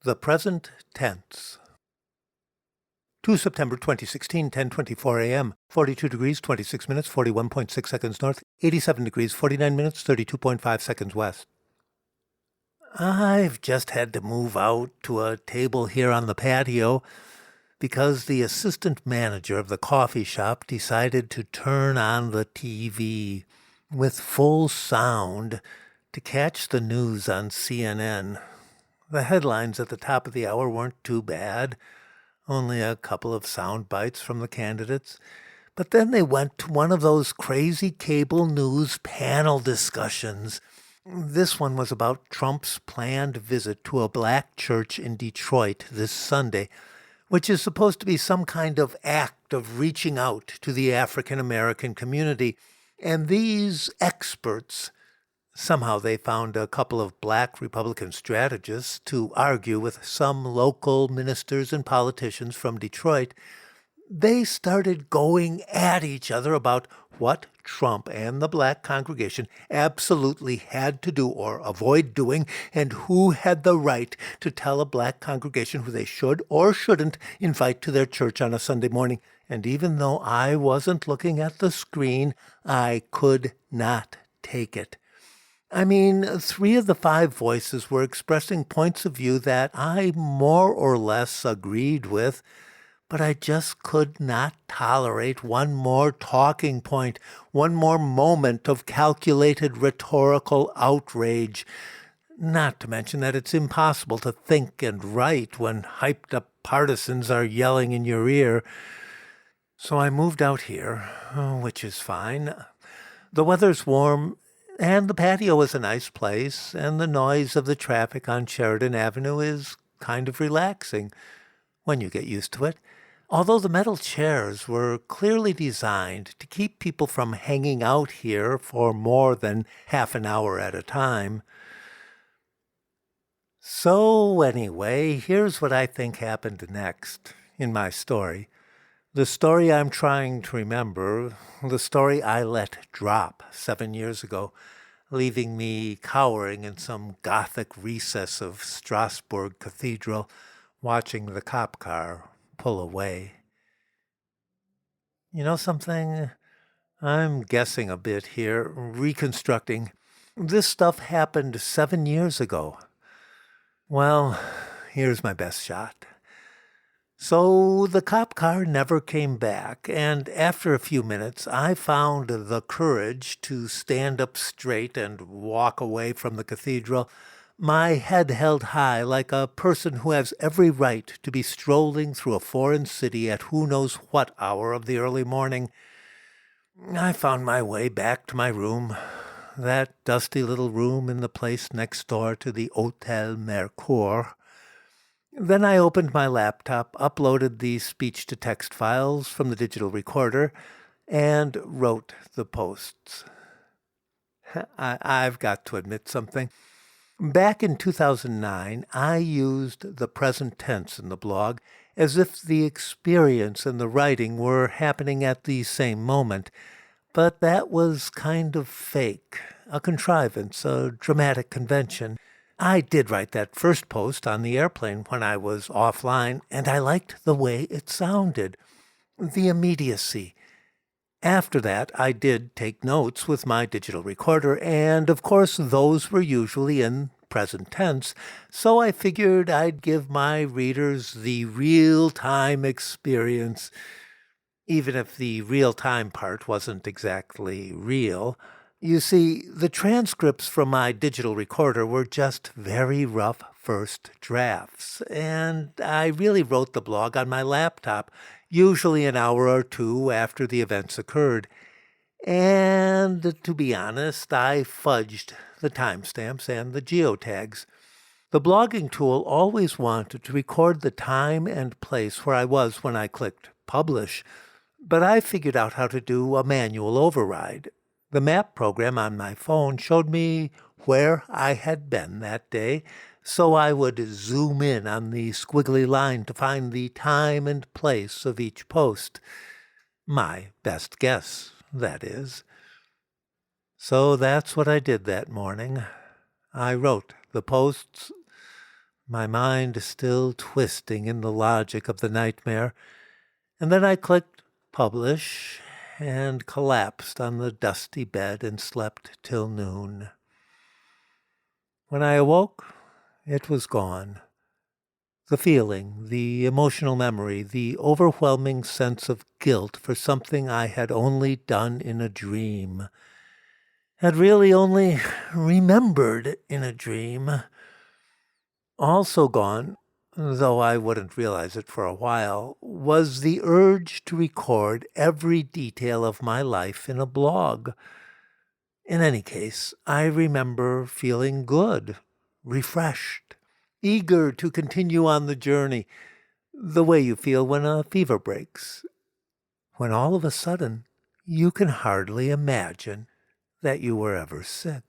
The present tense. 2 September 2016, 10:24 a.m., 42 degrees, 26 minutes, 41.6 seconds north, 87 degrees, 49 minutes, 32.5 seconds west. I've just had to move out to a table here on the patio because the assistant manager of the coffee shop decided to turn on the TV with full sound to catch the news on CNN. The headlines at the top of the hour weren't too bad, only a couple of sound bites from the candidates. But then they went to one of those crazy cable news panel discussions. This one was about Trump's planned visit to a black church in Detroit this Sunday, which is supposed to be some kind of act of reaching out to the African American community. And these experts, somehow they found a couple of black Republican strategists to argue with some local ministers and politicians from Detroit. They started going at each other about what Trump and the black congregation absolutely had to do or avoid doing, and who had the right to tell a black congregation who they should or shouldn't invite to their church on a Sunday morning. And even though I wasn't looking at the screen, I could not take it. I mean, 3 of the 5 voices were expressing points of view that I more or less agreed with, but I just could not tolerate one more talking point, one more moment of calculated rhetorical outrage. Not to mention that it's impossible to think and write when hyped-up partisans are yelling in your ear. So I moved out here, which is fine. The weather's warm, and the patio is a nice place, and the noise of the traffic on Sheridan Avenue is kind of relaxing when you get used to it. Although the metal chairs were clearly designed to keep people from hanging out here for more than half an hour at a time. So anyway, here's what I think happened next in my story. The story I'm trying to remember, the story I let drop 7 years ago, leaving me cowering in some Gothic recess of Strasbourg Cathedral, watching the cop car pull away. You know something? I'm guessing a bit here, reconstructing. This stuff happened 7 years ago. Well, here's my best shot. So the cop car never came back, and after a few minutes, I found the courage to stand up straight and walk away from the cathedral, my head held high like a person who has every right to be strolling through a foreign city at who knows what hour of the early morning. I found my way back to my room, that dusty little room in the place next door to the Hôtel Mercure. Then I opened my laptop, uploaded the speech-to-text files from the digital recorder, and wrote the posts. I've got to admit something. Back in 2009, I used the present tense in the blog as if the experience and the writing were happening at the same moment. But that was kind of fake, a contrivance, a dramatic convention. I did write that first post on the airplane when I was offline, and I liked the way it sounded, the immediacy. After that, I did take notes with my digital recorder, and of course those were usually in present tense, so I figured I'd give my readers the real-time experience, even if the real-time part wasn't exactly real. You see, the transcripts from my digital recorder were just very rough first drafts, and I really wrote the blog on my laptop, usually an hour or 2 after the events occurred. And to be honest, I fudged the timestamps and the geotags. The blogging tool always wanted to record the time and place where I was when I clicked publish, but I figured out how to do a manual override. The map program on my phone showed me where I had been that day, so I would zoom in on the squiggly line to find the time and place of each post. My best guess, that is. So that's what I did that morning. I wrote the posts my mind still twisting in the logic of the nightmare, and then I clicked publish and collapsed on the dusty bed and slept till noon. When I awoke, it was gone. The feeling, the emotional memory, the overwhelming sense of guilt for something I had only done in a dream, had really only remembered in a dream. Also gone, though I wouldn't realize it for a while, was the urge to record every detail of my life in a blog. In any case, I remember feeling good, refreshed, eager to continue on the journey, the way you feel when a fever breaks, when all of a sudden you can hardly imagine that you were ever sick.